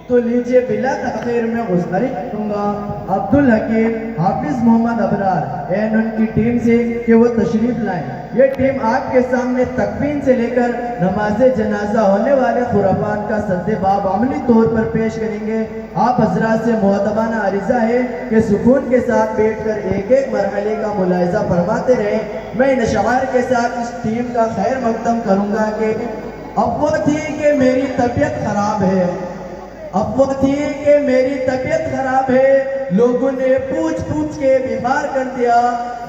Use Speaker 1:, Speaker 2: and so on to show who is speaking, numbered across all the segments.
Speaker 1: تو لیجئے بلا تاخیر میں گزارش کروں گا عبدالحکیم حافظ محمد ابرار این ان کی ٹیم سے کہ وہ تشریف لائیں. یہ ٹیم آپ کے سامنے تکفین سے لے کر نماز جنازہ ہونے والے خرافات کا سدباب عملی طور پر پیش کریں گے. آپ حضرات سے مؤدبانہ عرضہ ہے کہ سکون کے ساتھ بیٹھ کر ایک ایک مرحلے کا ملاحظہ فرماتے رہیں. میں ان اشعار کے ساتھ اس ٹیم کا خیر مقدم کروں گا کہ اب وہ تھی کہ میری طبیعت خراب ہے، اب وہ تھی کہ میری طبیعت خراب ہے، لوگوں نے پوچھ پوچھ کے بیمار کر دیا.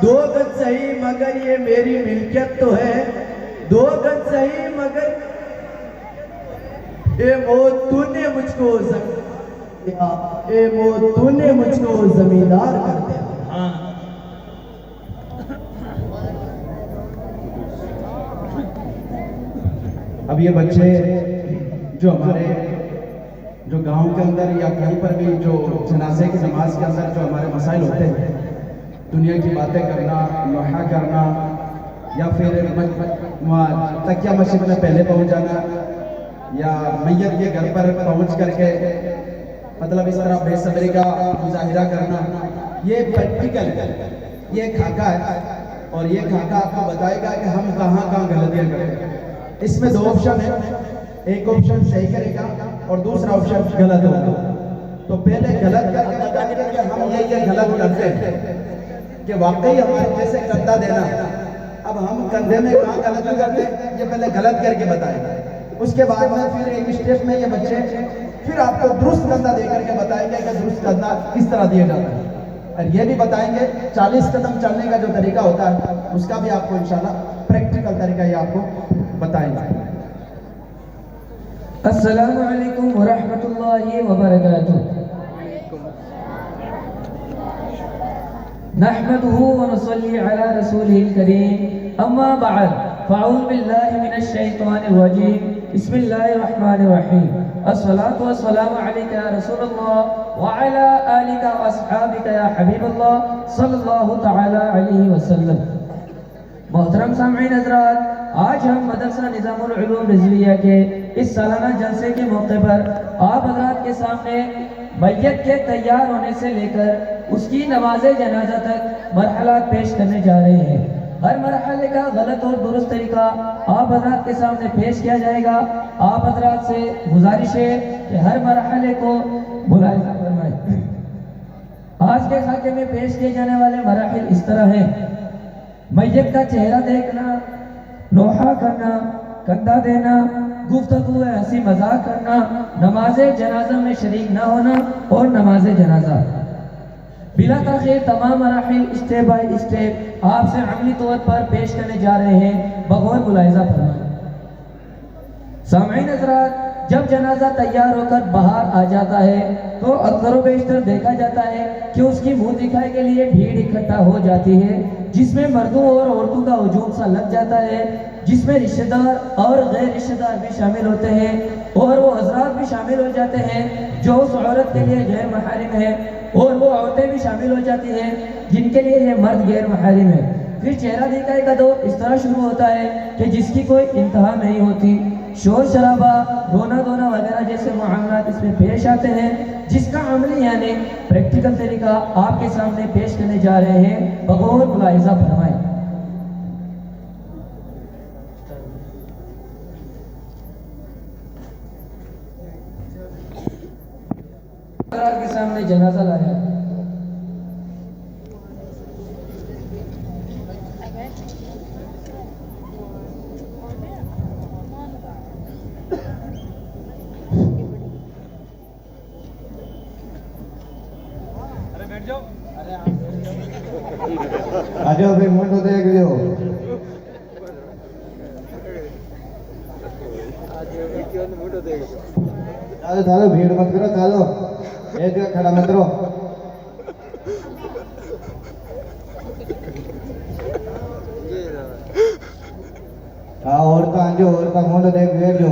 Speaker 1: 2 گز صحیح مگر یہ میری ملکیت تو ہے، 2 گز صحیح مگر اے موت تو نے مجھ کو دیا، اے موت تو نے مجھ کو زمیندار کر دیا.
Speaker 2: اب یہ بچے جو ہمارے جو گاؤں کے اندر یا کہیں پر بھی جو جنازے کی نماز کے اندر جو ہمارے مسائل ہوتے ہیں، دنیا کی باتیں کرنا، لوحہ کرنا، یا پھر تکیہ مسجد میں پہلے پہنچ جانا، یا میت کے گھر پر پہنچ کر کے مطلب اس طرح بے صبری کا مظاہرہ کرنا، یہ پریکٹیکل ہے، یہ خاکہ ہے. اور یہ خاکہ آپ کو بتائے گا کہ ہم کہاں کہاں غلطیاں کرتے ہیں. اس میں 2 آپشن ہیں، ایک آپشن صحیح کرے گا اور دوسرا آپشن غلط ہوگا. تو پہلے غلط کا بتانے کہ ہم یہ غلط کرتے ہیں کہ واقعی ہمارے جیسے کندھا دینا. اب ہم کندھے میں کہاں غلط کرتے ہیں یہ پہلے غلط کر کے بتائیں. اس کے بعد میں پھر ایک اسٹیپ میں یہ بچے پھر آپ کو درست کندھا دے کر کے بتائیں گے کہ درست کندھا کس طرح دیا جاتا ہے. اور یہ بھی بتائیں گے 40 قدم چلنے کا جو طریقہ ہوتا ہے اس کا بھی آپ کو انشاءاللہ پریکٹیکل طریقہ یہ آپ کو بتائیں گے.
Speaker 3: السلام علیکم ورحمۃ اللہ وبرکاتہ. نحمده ونصلي على رسوله الكريم اما بعد فاعوذ بالله من الشيطان الرجيم بسم الله الرحمن الرحيم. الصلاة والسلام عليك يا رسول الله وعلى آلك واصحابك يا حبيب الله صلی اللہ تعالی علیہ وسلم. محترم سامعین حضرات، آج ہم مدرسہ نظام العلوم رضویہ کے اس سالانہ جلسے کے موقع پر آپ حضرات کے سامنے میت کے تیار ہونے سے لے کر اس کی نماز جنازہ تک مرحلات پیش کرنے جا رہے ہیں. ہر مرحلے کا غلط اور درست طریقہ آپ حضرات کے سامنے پیش کیا جائے گا. آپ حضرات سے گزارش ہے کہ ہر مرحلے کو ملاحظہ فرمائیں. آج کے خاکے میں پیش کیے جانے والے مراحل اس طرح ہیں: میت کا چہرہ دیکھنا، نوحہ کرنا، کندھا دینا، گفتگو ہنسی مذاق کرنا، نماز جنازہ میں شریک نہ ہونا اور نماز جنازہ. بلا تاخیر تمام مراحل اسٹیپ بائی اسٹیپ آپ سے عملی طور پر پیش کرنے جا رہے ہیں، بغور ملاحظہ فرمائیں. سامعین حضرات، جب جنازہ تیار ہو کر باہر آ جاتا ہے تو اکثر و بیشتر دیکھا جاتا ہے کہ اس کی منہ دکھائی کے لیے بھیڑ اکٹھا ہو جاتی ہے، جس میں مردوں اور عورتوں کا ہجوم سا لگ جاتا ہے، جس میں رشتہ دار اور غیر رشتہ دار بھی شامل ہوتے ہیں اور وہ حضرات بھی شامل ہو جاتے ہیں جو اس عورت کے لیے غیر محارم ہے، اور وہ عورتیں بھی شامل ہو جاتی ہیں جن کے لیے یہ مرد غیر محارم ہے. پھر چہرہ دکھائی کا دور اس طرح شروع ہوتا ہے کہ جس کی کوئی انتہا نہیں ہوتی. شور شرابہ، رونا دھونا وغیرہ جیسے معاملات اس میں پیش آتے ہیں، جس کا عملی یعنی پریکٹیکل طریقہ آپ کے سامنے پیش کرنے جا رہے ہیں، بغور ملاحظہ فرمائیں. آپ کے سامنے جنازہ لایا.
Speaker 2: آجو بھی منڈو دیکھ لیو. چالو بھیڑ مت کرو، چالو ایک جگہ کھڑا مت رہو. ہاں اور کا آنجو اور کا منڈو دیکھ لیو.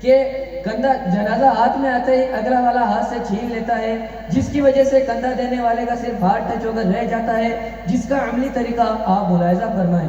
Speaker 3: کہ کندھا جنازہ ہاتھ میں آتے ہی اگلا والا ہاتھ سے چھین لیتا ہے، جس کی وجہ سے کندھا دینے والے کا صرف ہاتھ ٹچ ہو کر رہ جاتا ہے، جس کا عملی طریقہ آپ ملاحظہ فرمائیں۔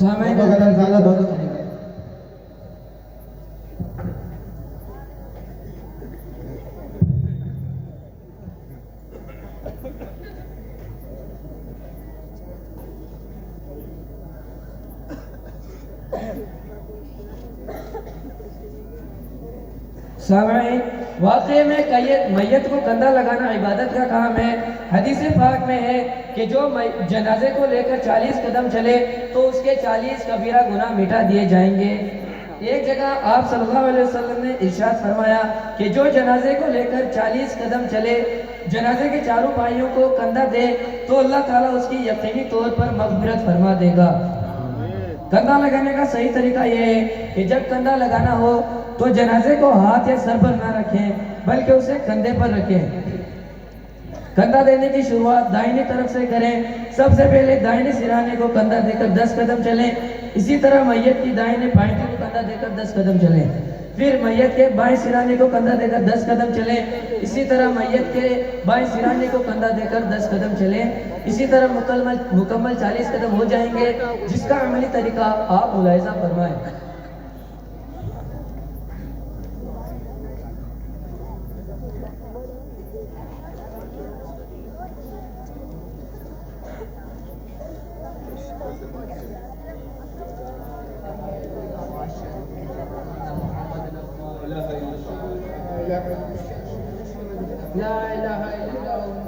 Speaker 3: سامعین
Speaker 4: دو قدم چلو دو
Speaker 3: سامعین واقعے میں میت کو کندھا لگانا عبادت کا کام ہے۔ حدیث پاک میں ہے کہ جو جنازے کو لے کر 40 قدم چلے تو اس کے 40 کبیرہ گناہ مٹا دیے جائیں گے۔ ایک جگہ آپ صلی اللہ علیہ وسلم نے ارشاد فرمایا کہ جو جنازے کو لے کر 40 قدم چلے، جنازے کے چاروں پائیوں کو کندھا دے تو اللہ تعالیٰ اس کی یقینی طور پر مغفرت فرما دے گا۔ کندھا لگانے کا صحیح طریقہ یہ ہے کہ جب کندھا لگانا ہو تو جنازے کو ہاتھ یا سر پر نہ رکھیں بلکہ اسے کندھے پر رکھیں۔ کندھا دینے کی شروعات دائنی طرف سے کریں۔ سب سے پہلے دائنے سرانے کو کندھا دے کر 10 قدم چلیں، اسی طرح میت کی دائنے پائنٹی کو کندھا دے کر 10 قدم چلیں، پھر میت کے بائیں سرانے کو کندھا دے کر 10 قدم چلیں، اسی طرح میت کے بائیں سرانے کو کندھا دے کر 10 قدم چلیں، اسی طرح مکمل 40 قدم ہو جائیں گے، جس کا عملی طریقہ آپ ملاحظہ فرمائیں۔ لا الہ الا اللہ۔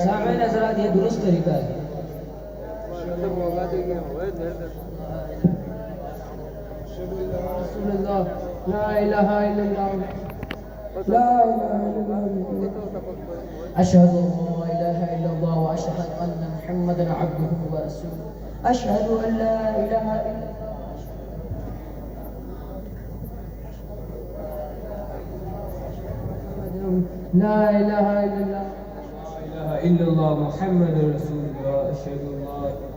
Speaker 3: سامعین حضرات یہ درست طریقہ ہے۔ رسول اللہ لا الہ الا اللہ لا الہ الا اللہ اشہد ان لا الہ الا اللہ واشہد ان محمدا عبدہ ورسولہ اشہد ان لا الہ الا اللہ لا الہ الا اللہ لا الہ الا اللہ محمد رسول اللہ اشہد اللہ۔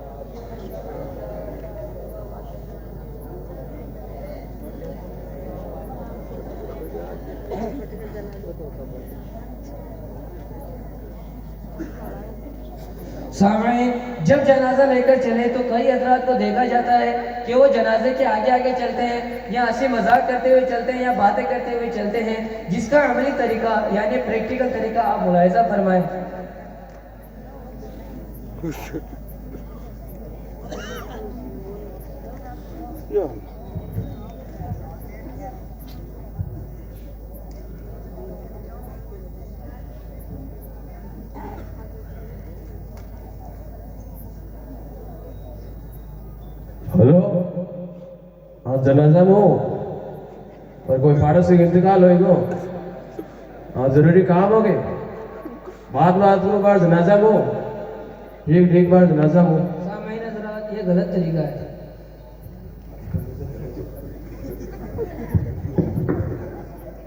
Speaker 3: سامعین جب جنازہ لے کر چلے تو کئی حضرات کو دیکھا جاتا ہے کہ وہ جنازے کے آگے آگے چلتے ہیں یا ہنسی مذاق کرتے ہوئے چلتے ہیں یا باتیں کرتے ہوئے چلتے ہیں، جس کا عملی طریقہ یعنی پریکٹیکل طریقہ آپ ملاحظہ فرمائیں۔
Speaker 5: ہلو ہاں جنازہ میں ہو پر کوئی فارغ سے انتقال ہوئے گو ہاں ضروری کام ہو گئے بعد میں آدمی بار جنازہ میں ہو ٹھیک ٹھیک بار جنازہ میں ہو۔
Speaker 3: سامعین حضرات یہ غلط طریقہ ہے۔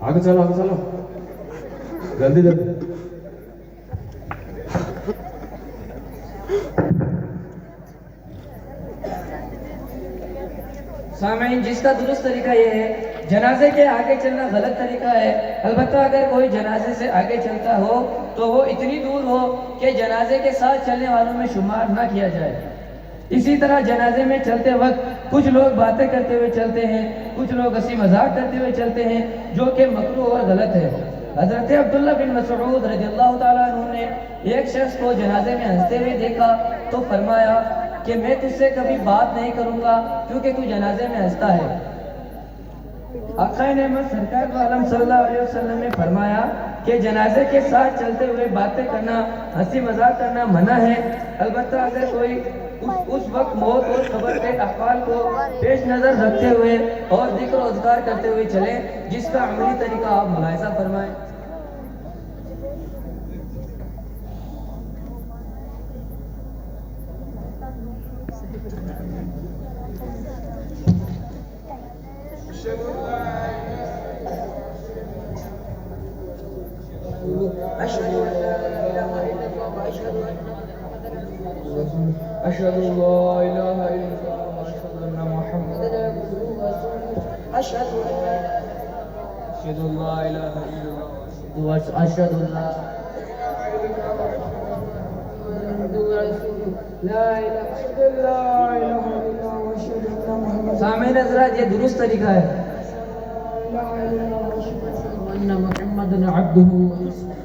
Speaker 5: آگے چلو جلدی جلدی۔
Speaker 3: سامعین جس کا درست طریقہ یہ ہے، جنازے کے آگے چلنا غلط طریقہ ہے، البتہ اگر کوئی جنازے سے آگے چلتا ہو تو وہ اتنی دور ہو کہ جنازے کے ساتھ چلنے والوں میں شمار نہ کیا جائے۔ اسی طرح جنازے میں چلتے وقت کچھ لوگ باتیں کرتے ہوئے چلتے ہیں، کچھ لوگ ہنسی مذاق کرتے ہوئے چلتے ہیں، جو کہ مکروہ اور غلط ہے۔ حضرت عبداللہ بن مسعود رضی اللہ تعالیٰ عنہ نے ایک شخص کو جنازے میں ہنستے ہوئے دیکھا تو فرمایا کہ میں تجھ سے کبھی بات نہیں کروں گا کیونکہ تو جنازے میں ہنستا ہے۔ آقا نعمت سرکار دو عالم صلی اللہ علیہ وسلم نے فرمایا کہ جنازے کے ساتھ چلتے ہوئے باتیں کرنا، ہنسی مذاق کرنا منع ہے، البتہ اگر کوئی اس وقت موت اور قبر کے احوال کو پیش نظر رکھتے ہوئے اور ذکر و اذکار کرتے ہوئے چلے، جس کا عملی طریقہ آپ ملاحظہ فرمائیں۔ أشهد أن لا إله إلا الله وأشهد أن محمدا عبده ورسوله أشهد أن لا إله إلا الله وأشهد أن محمدا عبده ورسوله أشهد أن لا إله إلا الله وأشهد أن لا سامعین حضرات یہ درست طریقہ ہے
Speaker 6: أن محمدا عبده ورسوله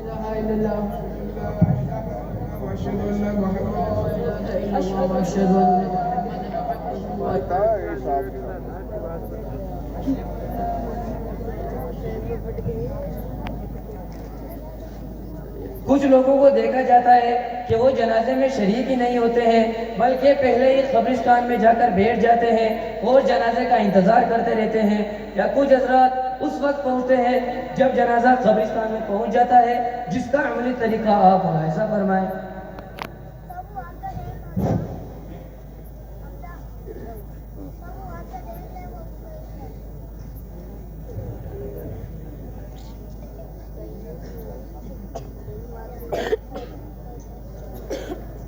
Speaker 6: لا إله إلا الله وأشهد أن محمدا وأشهد أن محمدا
Speaker 3: کچھ لوگوں کو دیکھا جاتا ہے کہ وہ جنازے میں شریک ہی نہیں ہوتے ہیں بلکہ پہلے ہی قبرستان میں جا کر بیٹھ جاتے ہیں اور جنازے کا انتظار کرتے رہتے ہیں، یا کچھ حضرات اس وقت پہنچتے ہیں جب جنازہ قبرستان میں پہنچ جاتا ہے، جس کا عملی طریقہ آپ ملاحظہ فرمائیں۔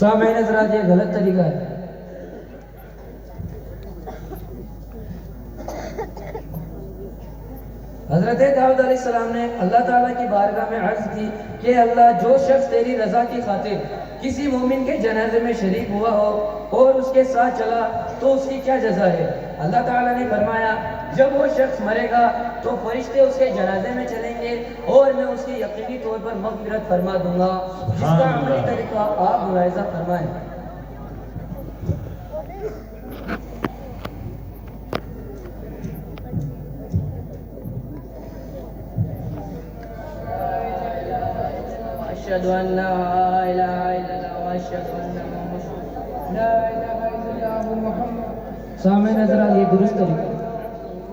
Speaker 3: سامعین حضرات یہ غلط طریقہ ہے۔ حضرت داؤد علیہ السلام نے اللہ تعالیٰ کی بارگاہ میں عرض کی کہ اللہ، جو شخص تیری رضا کی خاطر کسی مومن کے جنازے میں شریک ہوا ہو اور اس کے ساتھ چلا تو اس کی کیا جزا ہے؟ اللہ تعالیٰ نے فرمایا جب وہ شخص مرے گا تو فرشتے اس کے جنازے میں چلیں گے اور میں اس کی یقینی طور پر مغفرت فرما دوں گا، جس کا عملی طریقہ آپ ملاحظہ فرمائیں۔
Speaker 6: أشهد أن لا إله إلا الله وأشهد أن محمدا لا إله إلا الله محمد
Speaker 3: سامعین حضرات یہ درست طریقہ ہے۔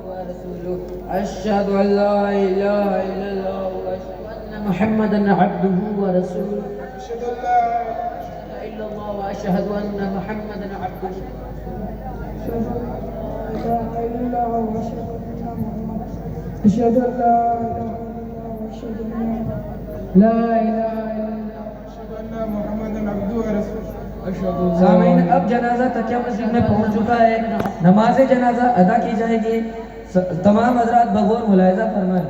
Speaker 6: ورسوله أشهد أن لا إله إلا الله وأشهد أن محمدا عبده ورسوله أشهد أن لا إله إلا الله وأشهد أن محمدا عبده
Speaker 7: أشهد أن لا إله إلا الله وأشهد أن لا إله إلا الله وأشهد أن محمدا عبده ورسوله
Speaker 3: سامعین اب جنازہ تکیہ مسجد میں پہنچ چکا ہے، نماز جنازہ ادا کی جائے گی، تمام حضرات بغور ملاحظہ فرمائیں۔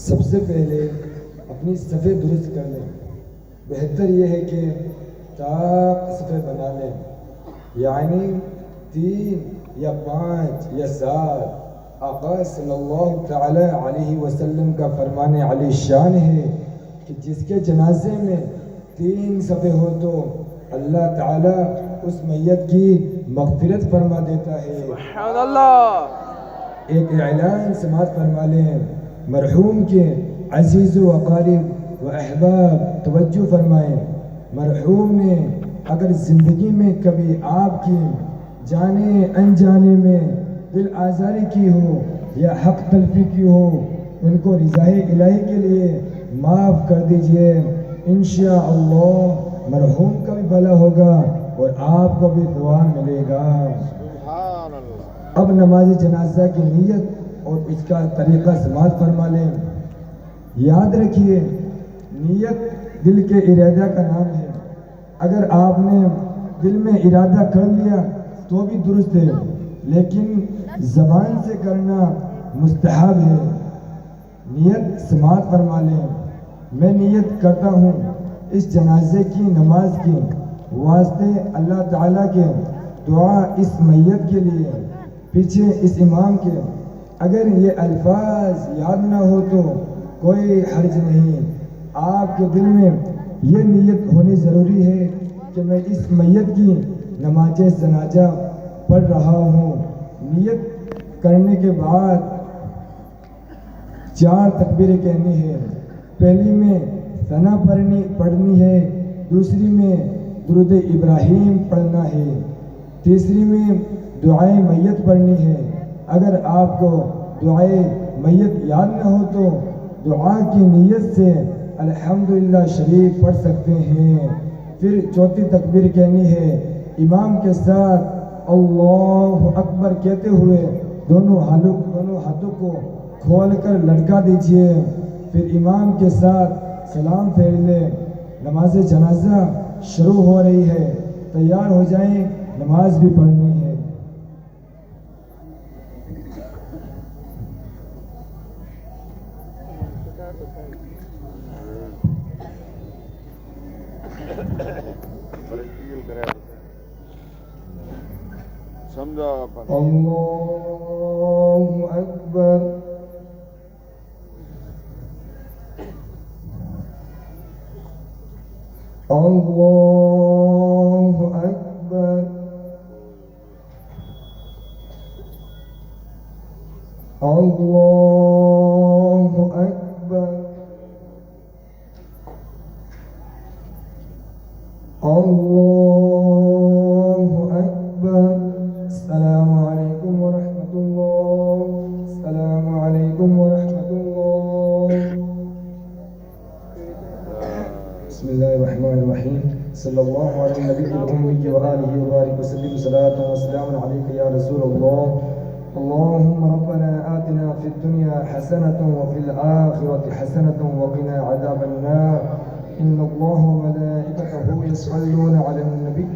Speaker 4: سب سے پہلے اپنی صفیں درست کر لیں، بہتر یہ ہے کہ 4 صفیں بنا لیں، یعنی 3 یا 5 یا 7۔ آقا صلی اللہ تعالی علیہ وسلم کا فرمان علی شان ہے کہ جس کے جنازے میں 3 صفیں ہو تو اللہ تعالی اس میت کی مغفرت فرما دیتا ہے۔ سبحان اللہ۔ ایک اعلان سماعت فرما لیں، مرحوم کے عزیز و اقارب و احباب توجہ فرمائیں، مرحوم نے اگر زندگی میں کبھی آپ کی جانے انجانے میں دل آزاری کی ہو یا حق تلفی کی ہو، ان کو رضا الہی کے لیے معاف کر دیجئے، انشاءاللہ مرحوم کا بھی بھلا ہوگا اور آپ کو بھی ثواب ملے گا۔ اب نماز جنازہ کی نیت اور اس کا طریقہ سماعت فرما لیں۔ یاد رکھیے نیت دل کے ارادہ کا نام ہے، اگر آپ نے دل میں ارادہ کر لیا تو بھی درست ہے، لیکن زبان سے کرنا مستحب ہے۔ نیت سماعت فرما لیں۔ میں نیت کرتا ہوں اس جنازے کی نماز کے واسطے اللہ تعالیٰ کے دعا اس میت کے لیے، پیچھے اس امام کے، اگر یہ الفاظ یاد نہ ہو تو کوئی حرج نہیں، آپ کے دل میں یہ نیت ہونی ضروری ہے کہ میں اس میت کی نماز جنازہ پڑھ رہا ہوں۔ نیت کرنے کے بعد 4 تکبیریں کہنی ہے، پہلی میں ثنا پڑھنی ہے، دوسری میں درود ابراہیم پڑھنا ہے، تیسری میں دعائے میت پڑھنی ہے۔ اگر آپ کو دعائے میت یاد نہ ہو تو دعا کی نیت سے الحمدللہ شریف پڑھ سکتے ہیں۔ پھر چوتھی تکبیر کہنی ہے، امام کے ساتھ اللہ اکبر کہتے ہوئے دونوں ہاتھوں کو کھول کر لٹکا دیجئے، پھر امام کے ساتھ سلام پھیر لیں۔ نماز جنازہ شروع ہو رہی ہے، تیار ہو جائیں، نماز بھی پڑھنی ہے۔
Speaker 8: سمجھا اپن
Speaker 4: اللہ اکبر اللہ اکبر اللہ اکبر اللہ اکبر۔ السلام علیکم ورحمۃ اللہ، السلام علیکم ورحمۃ اللہ۔ بسم اللہ الرحمن الرحیم، صلی اللہ علیہ نبی الأمی وآلہ وبارک وسلم، صلاۃ و سلام علیک یا رسول اللہ۔ اللهم ربنا آتنا في الدنيا حسنة وفي الآخرة حسنة وقنا عذاب النار، إن الله وملائكته يصلون على النبي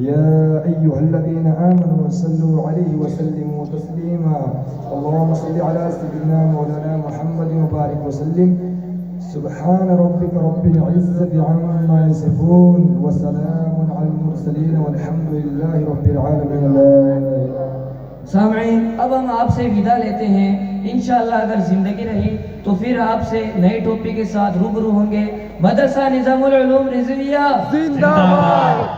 Speaker 4: يا أيها الذين آمنوا صلوا عليه وسلموا تسليما، اللهم صل على سيدنا مولانا محمد وبارك وسلم، سبحان ربك رب العزة عما يصفون وسلام على المرسلين والحمد لله رب العالمين۔ لا إله إلا الله۔
Speaker 3: سامعین، اب ہم آپ سے ودا لیتے ہیں، انشاءاللہ اگر زندگی رہی تو پھر آپ سے نئی ٹاپک کے ساتھ روبرو ہوں گے۔ مدرسہ نظام العلوم رضویہ زندہ باد۔